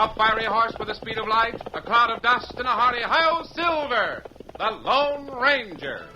A fiery horse with the speed of light, a cloud of dust, and a hearty hi-yo Silver, the Lone Ranger.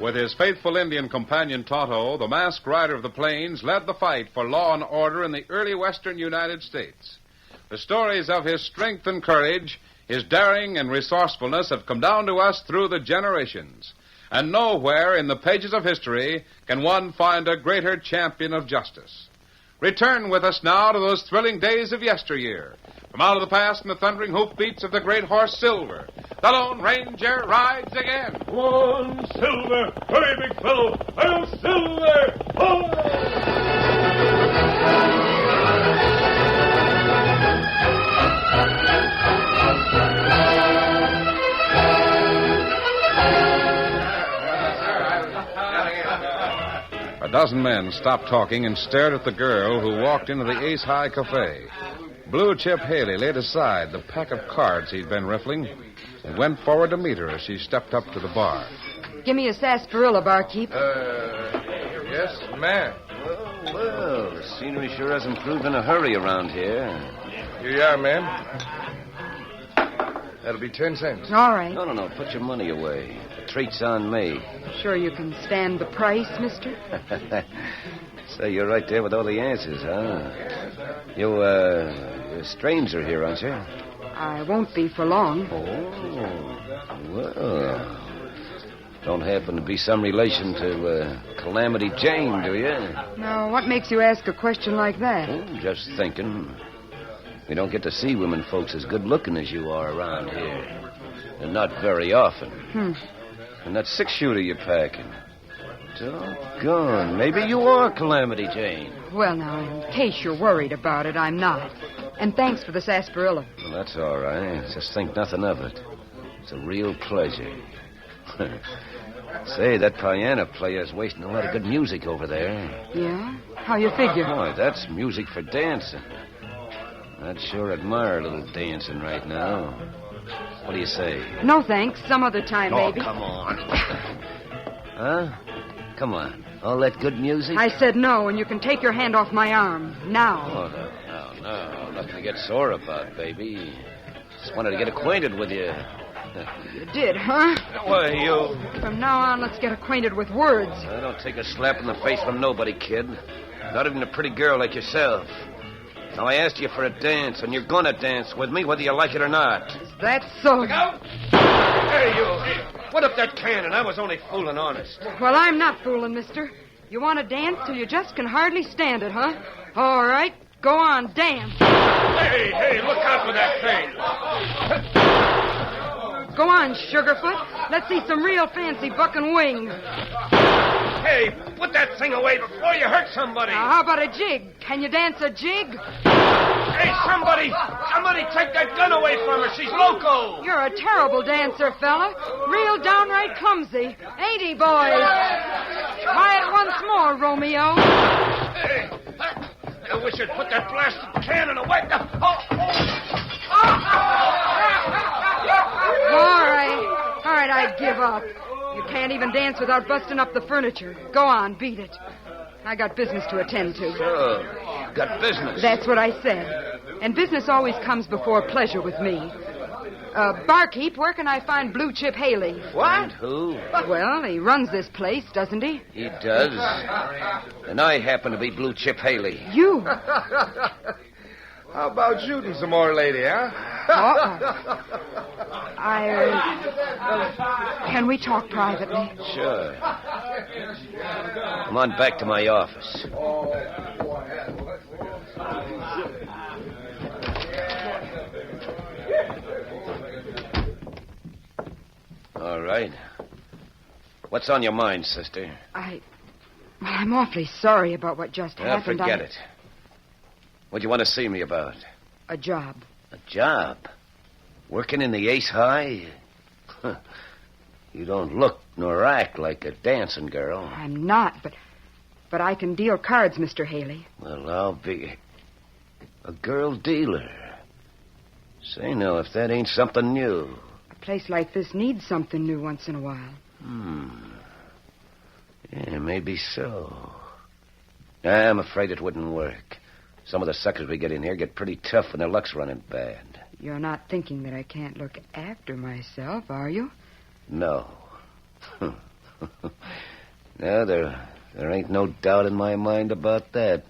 With his faithful Indian companion Tonto, the masked rider of the plains led the fight for law and order in the early western United States. The stories of his strength and courage, his daring and resourcefulness have come down to us through the generations. And nowhere in the pages of history can one find a greater champion of justice. Return with us now to those thrilling days of yesteryear. From out of the past and the thundering hoofbeats of the great horse Silver, the Lone Ranger rides again. Come on, Silver! Hurry, big fellow! I'm Silver! A dozen men stopped talking and stared at the girl who walked into the Ace High Cafe. Blue Chip Haley laid aside the pack of cards he'd been riffling and went forward to meet her as she stepped up to the bar. Give me a sarsaparilla, barkeep. Yes, ma'am. Well, the scenery sure has improved in a hurry around here. Here you are, ma'am. That'll be 10 cents. All right. No. Put your money away. The treat's on me. Sure you can stand the price, mister? So you're right there with all the answers, huh? You're a stranger here, aren't you? I won't be for long. Oh, well. Don't happen to be some relation to Calamity Jane, do you? Now, what makes you ask a question like that? Oh, just thinking. We don't get to see women folks as good-looking as you are around here. And not very often. And that six-shooter you're packing. Doggone. Maybe you are Calamity Jane. Well, now, in case you're worried about it, I'm not. And thanks for the sarsaparilla. Well, that's all right. Just think nothing of it. It's a real pleasure. Say, that piano player's wasting a lot of good music over there. Yeah? How you figure? Boy, that's music for dancing. I'd sure admire a little dancing right now. What do you say? No, thanks. Some other time, maybe. Oh, come on. Huh? Come on. All that good music? I said no, and you can take your hand off my arm. Now. Oh, no. Nothing to get sore about, baby. Just wanted to get acquainted with you. You did, huh? Why, you... From now on, let's get acquainted with words. I don't take a slap in the face from nobody, kid. Not even a pretty girl like yourself. Now, I asked you for a dance, and you're going to dance with me, whether you like it or not. Is that so? Look out! Hey, you! Put up that cannon. I was only fooling, honest. Well, I'm not fooling, mister. You want to dance till you just can hardly stand it, huh? All right, go on, dance. Hey, look out for that thing. Go on, Sugarfoot. Let's see some real fancy bucking wings. Hey, put that thing away before you hurt somebody. Now, how about a jig? Can you dance a jig? Hey, somebody take that gun away from her. She's loco. You're a terrible dancer, fella. Real downright clumsy. Ain't he, boys? Try it once more, Romeo. Hey, I wish I'd put that blasted cannon away. All right, I give up. You can't even dance without busting up the furniture. Go on, beat it. I got business to attend to. So, got business. That's what I said. And business always comes before pleasure with me. Barkeep, where can I find Blue Chip Haley? What? Who? Well, he runs this place, doesn't he? He does. And I happen to be Blue Chip Haley. You? How about shooting some more, lady, huh? Can we talk privately? Sure. Come on back to my office. All right. What's on your mind, sister? I'm awfully sorry about what just happened. Forget it. What do you want to see me about? A job. A job? Working in the Ace High? You don't look nor act like a dancing girl. I'm not, but I can deal cards, Mr. Haley. Well, I'll be a girl dealer. Say, now, if that ain't something new. A place like this needs something new once in a while. Yeah, maybe so. I'm afraid it wouldn't work. Some of the suckers we get in here get pretty tough when their luck's running bad. You're not thinking that I can't look after myself, are you? No. No, there ain't no doubt in my mind about that.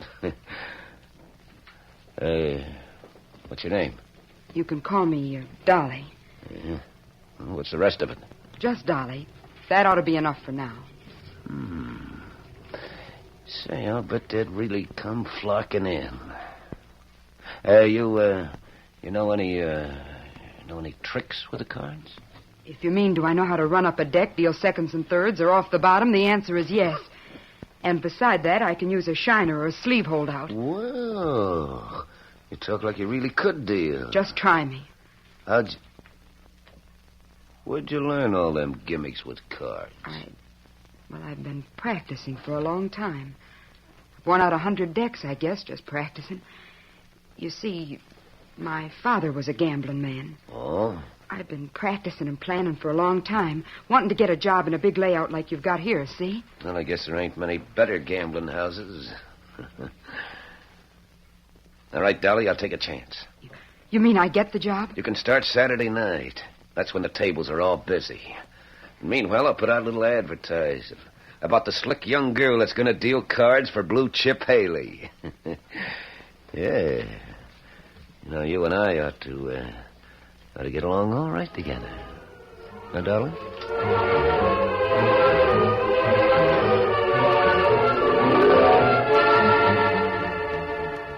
What's your name? You can call me Dolly. Yeah. What's the rest of it? Just Dolly. That ought to be enough for now. Say, I'll bet they'd really come flocking in. You know any tricks with the cards? If you mean, do I know how to run up a deck, deal seconds and thirds, or off the bottom, the answer is yes. And beside that, I can use a shiner or a sleeve holdout. Whoa. You talk like you really could deal. Just try me. Where'd you learn all them gimmicks with cards? I've been practicing for a long time. I've worn out 100 decks, I guess, just practicing. You see, my father was a gambling man. Oh? I've been practicing and planning for a long time, wanting to get a job in a big layout like you've got here, see? Well, I guess there ain't many better gambling houses. All right, Dolly, I'll take a chance. You mean I get the job? You can start Saturday night. That's when the tables are all busy. Meanwhile, I'll put out a little advertise about the slick young girl that's going to deal cards for Blue Chip Haley. Yeah. You and I ought to get along all right together. Now, darling?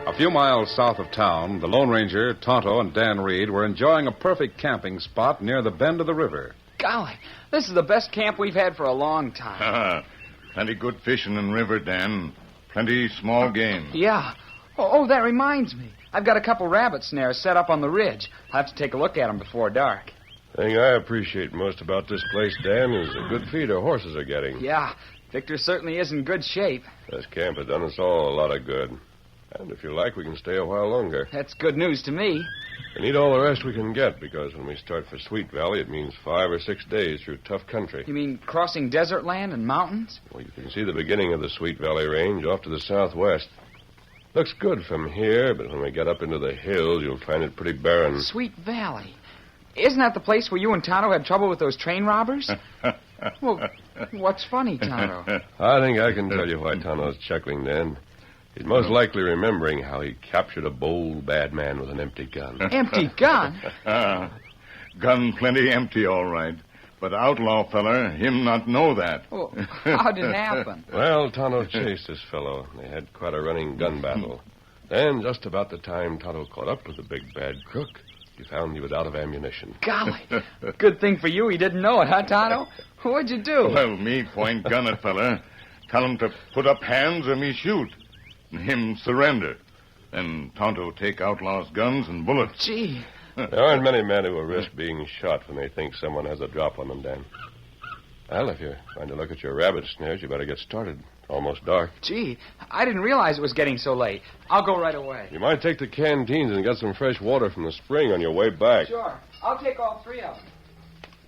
A few miles south of town, the Lone Ranger, Tonto, and Dan Reed were enjoying a perfect camping spot near the bend of the river. Golly, this is the best camp we've had for a long time. Plenty good fishing in river, Dan. Plenty small game. Yeah. Oh, that reminds me. I've got a couple rabbit snares set up on the ridge. I'll have to take a look at them before dark. Thing I appreciate most about this place, Dan, is the good feed our horses are getting. Yeah, Victor certainly is in good shape. This camp has done us all a lot of good. And if you like, we can stay a while longer. That's good news to me. We need all the rest we can get, because when we start for Sweet Valley, it means 5 or 6 days through tough country. You mean crossing desert land and mountains? Well, you can see the beginning of the Sweet Valley Range off to the southwest. Looks good from here, but when we get up into the hills, you'll find it pretty barren. Sweet Valley. Isn't that the place where you and Tonto had trouble with those train robbers? Well, what's funny, Tonto? I think I can tell you why Tonto's chuckling, Dan. He's most likely remembering how he captured a bold, bad man with an empty gun. Empty gun? Gun plenty empty, all right. But outlaw feller, him not know that. Well, how'd it happen? Well, Tonto chased this fellow. They had quite a running gun battle. Then, just about the time Tonto caught up with the big bad crook, he found he was out of ammunition. Golly, good thing for you he didn't know it, huh, Tonto? What'd you do? Well, me point gun at feller. Tell him to put up hands or me shoot. Him surrender. Then Tonto take outlaw's guns and bullets. Gee. There aren't many men who will risk being shot when they think someone has a drop on them, Dan. Well, if you're going to look at your rabbit snares, you better get started. Almost dark. Gee, I didn't realize it was getting so late. I'll go right away. You might take the canteens and get some fresh water from the spring on your way back. Sure. I'll take all 3 of them.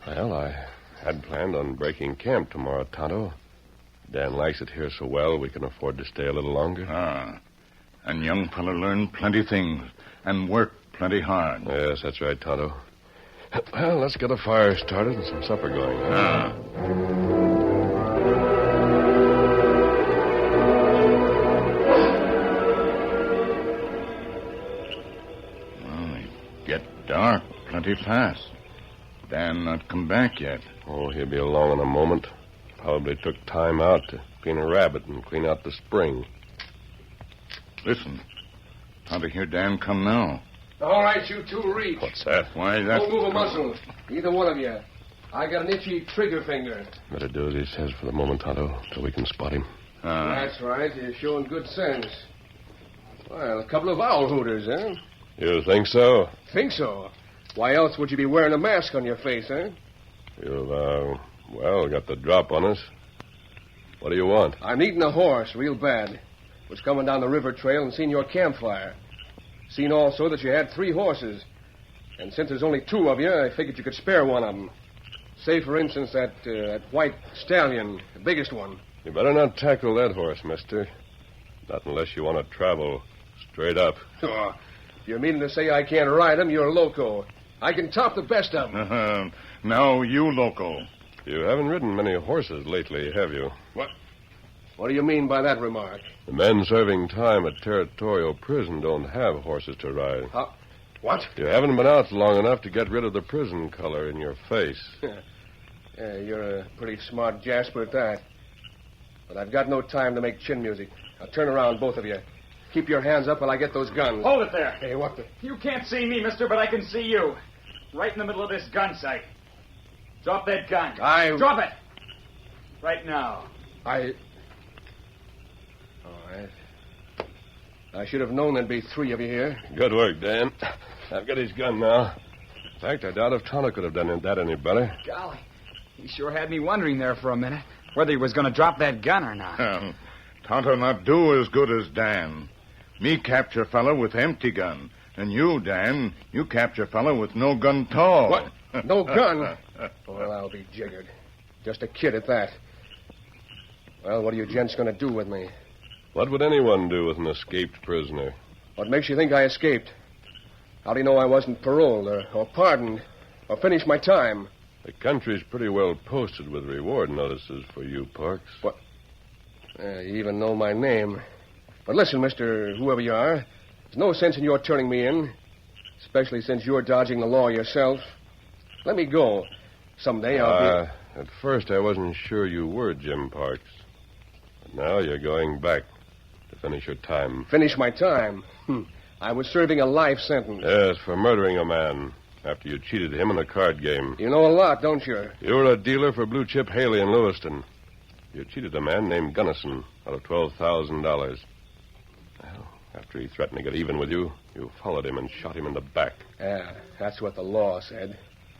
Well, I had planned on breaking camp tomorrow, Tonto. Dan likes it here so well, we can afford to stay a little longer. Ah. And young fella learn plenty things and work plenty hard. Yes, that's right, Tonto. Well, let's get a fire started and some supper going. Well, it get dark plenty fast. Dan not come back yet. Oh, he'll be along in a moment. Probably took time out to clean a rabbit and clean out the spring. Listen. Tonto hear Dan come now. All right, you two reach. What's that? Why, that's... Don't move a muscle. Either one of you. I got an itchy trigger finger. Better do as he says for the moment, Tonto, till we can spot him. That's right. You're showing good sense. Well, a couple of owl hooters, eh? You think so? Think so. Why else would you be wearing a mask on your face, eh? You've, got the drop on us. What do you want? I'm needing a horse real bad. Was coming down the river trail and seen your campfire. Seen also that you had 3 horses. And since there's only 2 of you, I figured you could spare one of them. Say, for instance, that white stallion, the biggest one. You better not tackle that horse, mister. Not unless you want to travel straight up. Oh, if you're meaning to say I can't ride him, you're loco. I can top the best of them. Now you loco. You haven't ridden many horses lately, have you? What do you mean by that remark? The men serving time at territorial prison don't have horses to ride. What? You haven't been out long enough to get rid of the prison color in your face. You're a pretty smart Jasper at that. But I've got no time to make chin music. Now turn around, both of you. Keep your hands up while I get those guns. Hold it there. Hey, what the... You can't see me, mister, but I can see you. Right in the middle of this gun sight. Drop that gun. Drop it. Right now. All right. I should have known there'd be 3 of you here. Good work, Dan. I've got his gun now. In fact, I doubt if Tonto could have done that any better. Golly. He sure had me wondering there for a minute whether he was going to drop that gun or not. Tonto not do as good as Dan. Me capture fella with empty gun. And you, Dan, you capture fella with no gun at all. What? No gun? Well, I'll be jiggered. Just a kid at that. Well, what are you gents going to do with me? What would anyone do with an escaped prisoner? What makes you think I escaped? How do you know I wasn't paroled or pardoned or finished my time? The country's pretty well posted with reward notices for you, Parks. What? You even know my name. But listen, mister, whoever you are, there's no sense in your turning me in, especially since you're dodging the law yourself. Let me go. Someday I'll be... At first I wasn't sure you were Jim Parks. But now you're going back to finish your time. Finish my time? I was serving a life sentence. Yes, for murdering a man after you cheated him in a card game. You know a lot, don't you? You were a dealer for Blue Chip Haley in Lewiston. You cheated a man named Gunnison out of $12,000. Well, after he threatened to get even with you, you followed him and shot him in the back. Yeah, that's what the law said.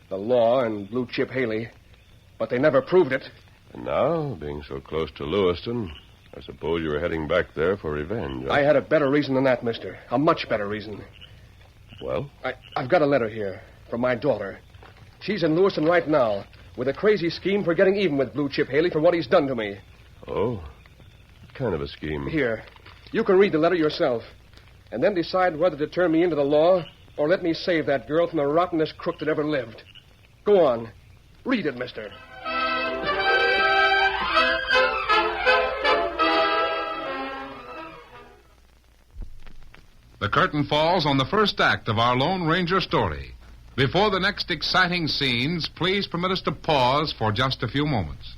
The law and Blue Chip Haley. But they never proved it. And now, being so close to Lewiston, I suppose you were heading back there for revenge. Huh? I had a better reason than that, mister. A much better reason. Well? I've got a letter here from my daughter. She's in Lewiston right now with a crazy scheme for getting even with Blue Chip Haley for what he's done to me. Oh? What kind of a scheme? Here. You can read the letter yourself and then decide whether to turn me into the law or let me save that girl from the rottenest crook that ever lived. Go on. Read it, mister. The curtain falls on the first act of our Lone Ranger story. Before the next exciting scenes, please permit us to pause for just a few moments.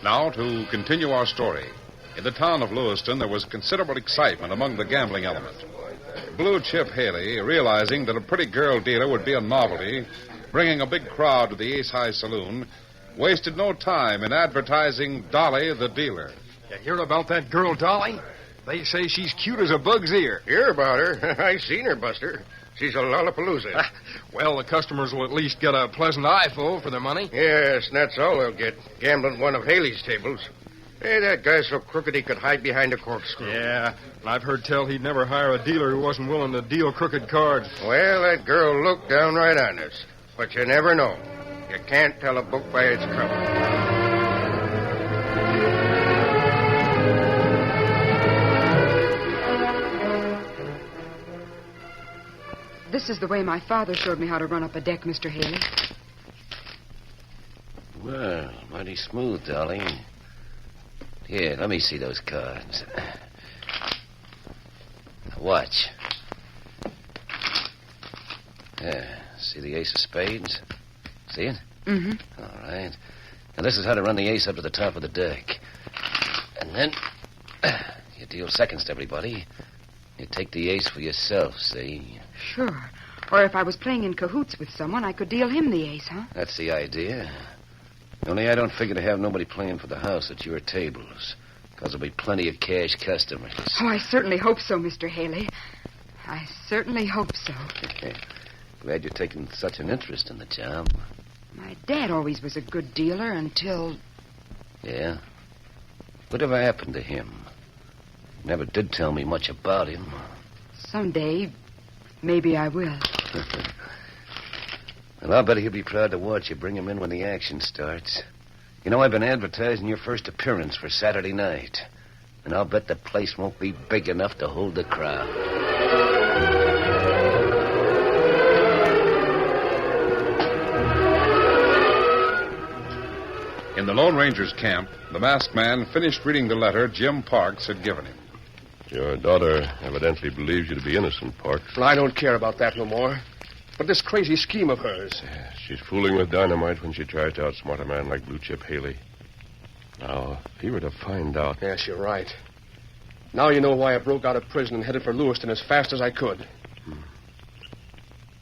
Now, to continue our story. In the town of Lewiston, there was considerable excitement among the gambling element. Blue Chip Haley, realizing that a pretty girl dealer would be a novelty, bringing a big crowd to the Ace High Saloon, wasted no time in advertising Dolly the dealer. You hear about that girl, Dolly? They say she's cute as a bug's ear. Hear about her? I seen her, Buster. She's a lollapalooza. Well, the customers will at least get a pleasant eyeful for their money. Yes, and that's all they'll get. Gambling one of Haley's tables. Hey, that guy's so crooked he could hide behind a corkscrew. Yeah, and I've heard tell he'd never hire a dealer who wasn't willing to deal crooked cards. Well, that girl looked downright honest. But you never know. You can't tell a book by its cover. This is the way my father showed me how to run up a deck, Mr. Haley. Well, mighty smooth, Dolly. Here, let me see those cards. Watch. Yeah, see the ace of spades? See it? Mm-hmm. All right. Now, this is how to run the ace up to the top of the deck. And then you deal seconds to everybody. You take the ace for yourself, see? Sure. Or if I was playing in cahoots with someone, I could deal him the ace, huh? That's the idea. Only I don't figure to have nobody playing for the house at your tables. Because there'll be plenty of cash customers. Oh, I certainly hope so, Mr. Haley. I certainly hope so. Glad you're taking such an interest in the job. My dad always was a good dealer until... Yeah? Whatever happened to him? Never did tell me much about him. Someday, maybe I will. Well, I'll bet he'll be proud to watch you bring him in when the action starts. You know, I've been advertising your first appearance for Saturday night. And I'll bet the place won't be big enough to hold the crowd. In the Lone Ranger's camp, the masked man finished reading the letter Jim Parks had given him. Your daughter evidently believes you to be innocent, Parks. Well, I don't care about that no more. But this crazy scheme of hers. Yeah, she's fooling with dynamite when she tries to outsmart a man like Blue Chip Haley. Now, if he were to find out... Yes, you're right. Now you know why I broke out of prison and headed for Lewiston as fast as I could.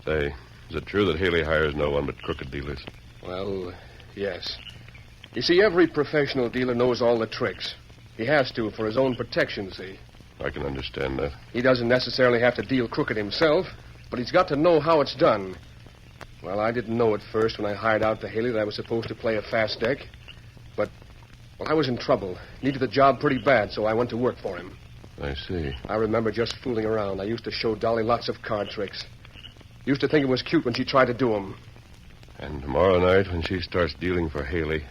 Say, is it true that Haley hires no one but crooked dealers? Well, yes. You see, every professional dealer knows all the tricks. He has to for his own protection, see? I can understand that. He doesn't necessarily have to deal crooked himself, but he's got to know how it's done. Well, I didn't know at first when I hired out to Haley that I was supposed to play a fast deck. But, well, I was in trouble. Needed the job pretty bad, so I went to work for him. I see. I remember just fooling around. I used to show Dolly lots of card tricks. Used to think it was cute when she tried to do them. And tomorrow night, when she starts dealing for Haley,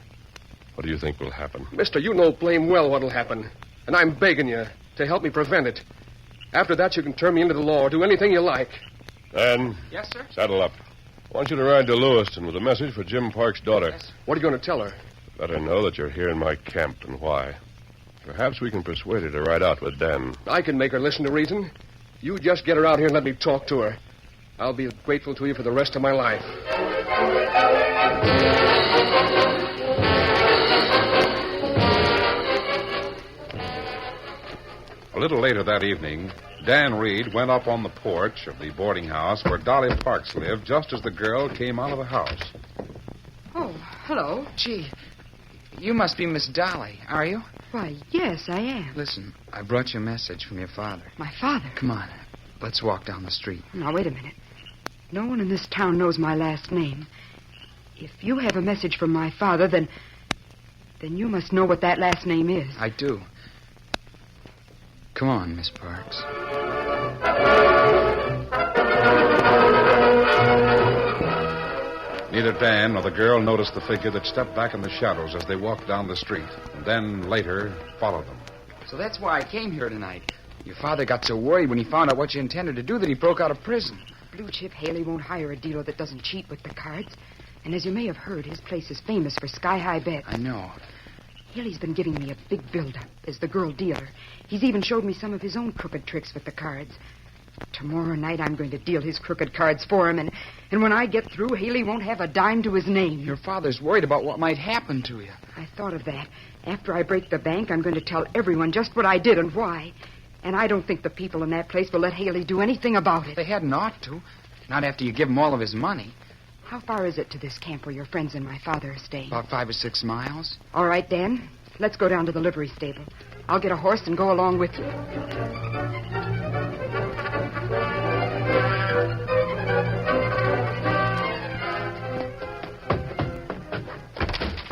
what do you think will happen? Mister, you know blame well what'll happen. And I'm begging you to help me prevent it. After that, you can turn me into the law or do anything you like. Dan. Yes, sir? Saddle up. I want you to ride to Lewiston with a message for Jim Park's daughter. Yes. What are you going to tell her? Let her know that you're here in my camp and why. Perhaps we can persuade her to ride out with Dan. I can make her listen to reason. You just get her out here and let me talk to her. I'll be grateful to you for the rest of my life. A little later that evening, Dan Reed went up on the porch of the boarding house where Dolly Parks lived just as the girl came out of the house. Oh, hello. Gee, you must be Miss Dolly, are you? Why, yes, I am. Listen, I brought you a message from your father. My father? Come on, let's walk down the street. Now, wait a minute. No one in this town knows my last name. If you have a message from my father, then you must know what that last name is. I do. Come on, Miss Parks. Neither Dan nor the girl noticed the figure that stepped back in the shadows as they walked down the street, and then later followed them. So that's why I came here tonight. Your father got so worried when he found out what you intended to do that he broke out of prison. Blue Chip Haley won't hire a dealer that doesn't cheat with the cards. And as you may have heard, his place is famous for sky-high bets. I know. Haley's been giving me a big build-up as the girl dealer. He's even showed me some of his own crooked tricks with the cards. Tomorrow night, I'm going to deal his crooked cards for him, and when I get through, Haley won't have a dime to his name. Your father's worried about what might happen to you. I thought of that. After I break the bank, I'm going to tell everyone just what I did and why. And I don't think the people in that place will let Haley do anything about it. They hadn't ought to. Not after you give him all of his money. How far is it to this camp where your friends and my father are staying? About 5 or 6 miles. All right, Dan. Let's go down to the livery stable. I'll get a horse and go along with you.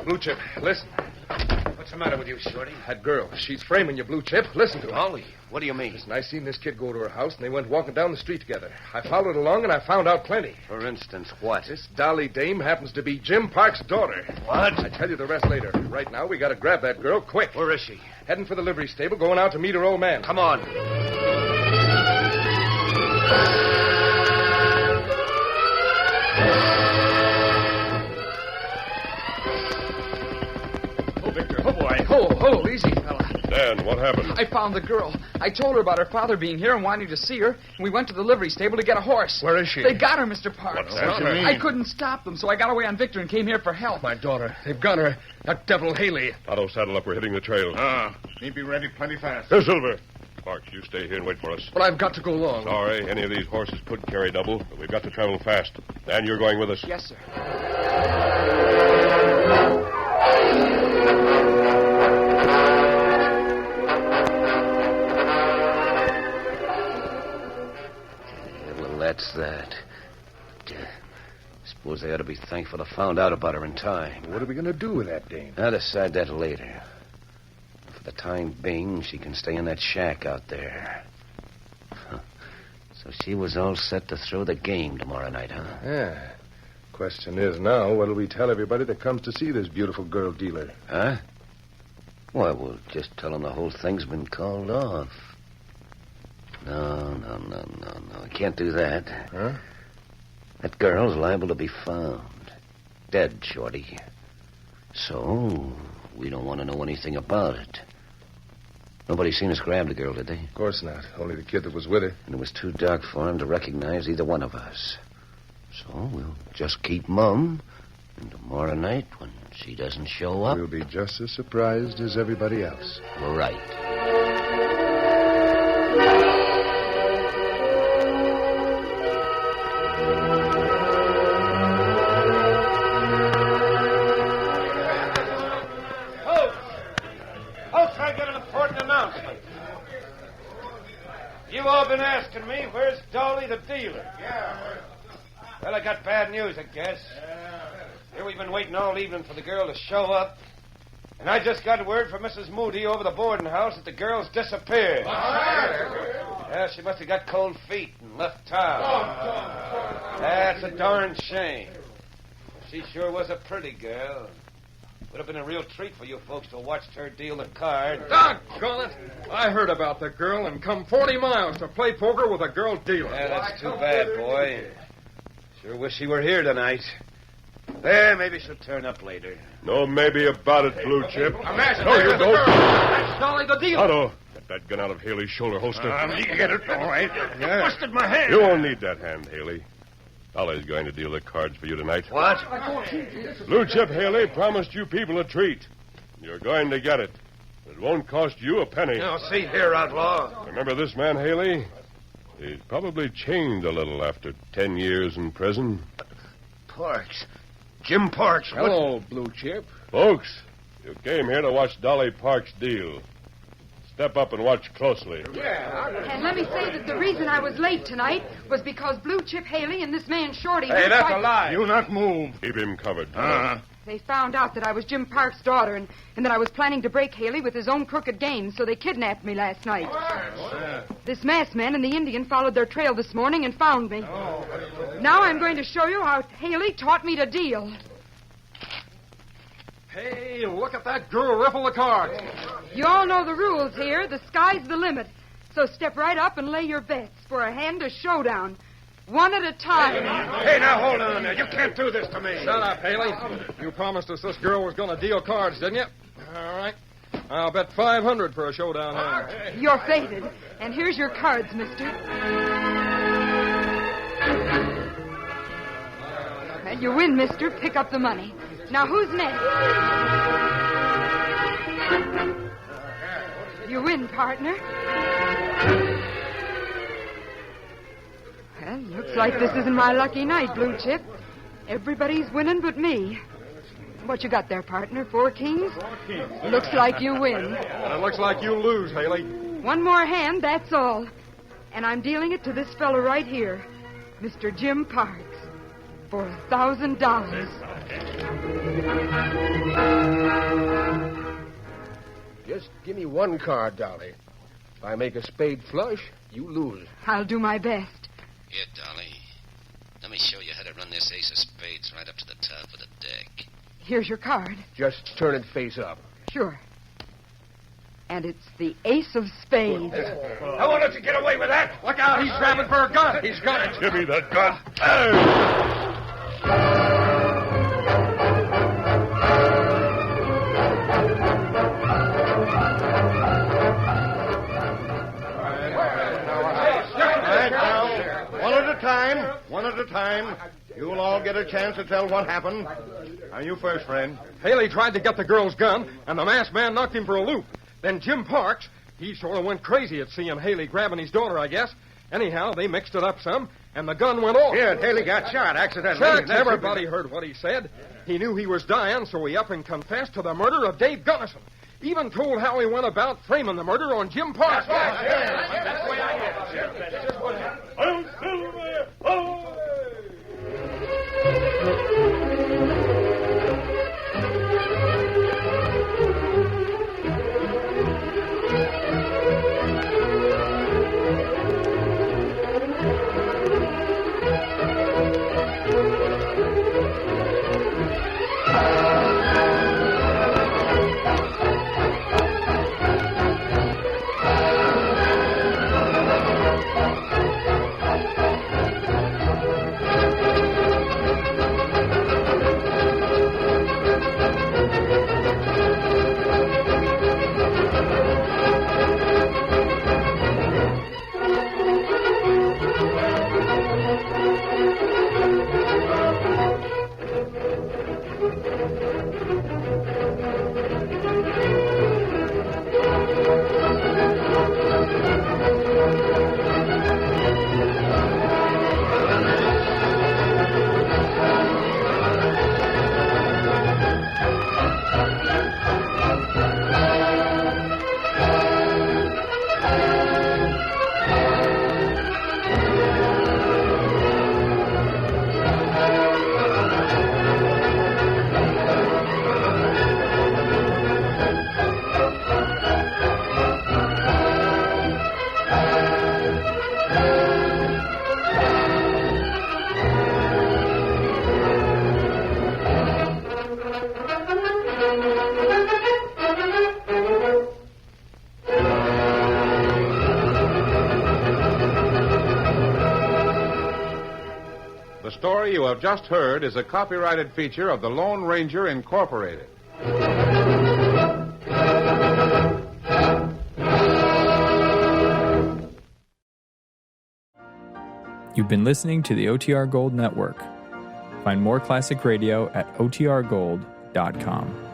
Blue Chip, listen. What's the matter with you, Shorty? That girl, she's framing you, Blue Chip. Listen to her. Dolly, what do you mean? Listen, I seen this kid go to her house, and they went walking down the street together. I followed along, and I found out plenty. For instance, what? This Dolly dame happens to be Jim Park's daughter. What? I tell you the rest later. Right now, we got to grab that girl quick. Where is she? Heading for the livery stable, going out to meet her old man. Come on. Oh, Victor. Oh, boy. Oh, easy, fella. Dan, what happened? I found the girl. I told her about her father being here and wanting to see her, and we went to the livery stable to get a horse. Where is she? They got her, Mr. Parks. What's that you mean? I couldn't stop them, so I got away on Victor and came here for help. My daughter. They've got her. That devil Haley. Otto, saddle up. We're hitting the trail. Me be ready plenty fast. Here, Silver. Parks, you stay here and wait for us. But I've got to go along. Sorry, any of these horses could carry double, but we've got to travel fast. Dan, you're going with us. Yes, sir. Well, that's that. Suppose they ought to be thankful I found out about her in time. What are we going to do with that dame? I'll decide that later. For the time being, she can stay in that shack out there. So she was all set to throw the game tomorrow night, huh? Yeah. Question is now, what'll we tell everybody that comes to see this beautiful girl dealer? Huh? Why, we'll just tell them the whole thing's been called off. No. I can't do that. Huh? That girl's liable to be found. Dead, Shorty. So, we don't want to know anything about it. Nobody seen us grab the girl, did they? Of course not. Only the kid that was with her. And it was too dark for him to recognize either one of us. So we'll just keep mum. And tomorrow night, when she doesn't show up... We'll be just as surprised as everybody else. Right. Folks, I got an important announcement. You've all been asking me, where's Dolly the dealer? Well, I got bad news, I guess. Here we've been waiting all evening for the girl to show up. And I just got word from Mrs. Moody over the boarding house that the girl's disappeared. Yeah, she must have got cold feet and left town. That's a darn shame. She sure was a pretty girl. Would have been a real treat for you folks to watch her deal the cards. Doggone it. I heard about the girl and come 40 miles to play poker with a girl dealer. Yeah, that's too bad, boy. Sure wish she were here tonight. Well, maybe she'll turn up later. No maybe about it, Blue Chip. Imagine No, you don't. That's Dolly the dealer. Otto, get that gun out of Haley's shoulder holster. You get it, all right. Yeah. Busted my hand. You won't need that hand, Haley. Dolly's going to deal the cards for you tonight. What? Blue Chip Haley promised you people a treat. You're going to get it. It won't cost you a penny. Now, see here, outlaw. Remember this man, Haley? He's probably changed a little after 10 years in prison. Parks. Jim Parks. Hello, Blue Chip. Folks, you came here to watch Dolly Parks deal. Step up and watch closely. And let me say that the reason I was late tonight was because Blue Chip Haley and this man Shorty... Hey, that's a lie. You not move. Keep him covered. They found out that I was Jim Park's daughter and that I was planning to break Haley with his own crooked game, so they kidnapped me last night. This masked man and the Indian followed their trail this morning and found me. Now I'm going to show you how Haley taught me to deal. Hey, look at that girl riffle the cards. You all know the rules here. The sky's the limit. So step right up and lay your bets for a hand to showdown. One at a time. Hey, now, hold on there. You can't do this to me. Shut up, Haley. You promised us this girl was going to deal cards, didn't you? All right. I'll bet 500 for a showdown hand. You're fated. And here's your cards, mister. And you win, mister. Pick up the money. Now, who's next? You win, partner. Well, looks like this isn't my lucky night, Blue Chip. Everybody's winning but me. What you got there, partner? 4 kings? 4 kings. Looks like you win. And it looks like you lose, Haley. One more hand, that's all. And I'm dealing it to this fella right here, Mr. Jim Parks, for $1,000. Just give me one card, Dolly. If I make a spade flush, you lose. I'll do my best. Here, Dolly. Let me show you how to run this ace of spades right up to the top of the deck. Here's your card. Just turn it face up. Sure. And it's the ace of spades. I won't let you get away with that. Look out, he's grabbing for a gun. He's got it. Give me that gun. One at a time. You'll all get a chance to tell what happened. Now, you first, friend. Haley tried to get the girl's gun, and the masked man knocked him for a loop. Then Jim Parks, he sort of went crazy at seeing Haley grabbing his daughter, I guess. Anyhow, they mixed it up some, and the gun went off. Here, Haley got shot accidentally. Shucks, everybody heard what he said. He knew he was dying, so he up and confessed to the murder of Dave Gunnison. Even told how he went about framing the murder on Jim Parks. That's the way I get it, Sheriff. That's just what happened. The story you have just heard is a copyrighted feature of the Lone Ranger Incorporated. You've been listening to the OTR Gold Network. Find more classic radio at otrgold.com.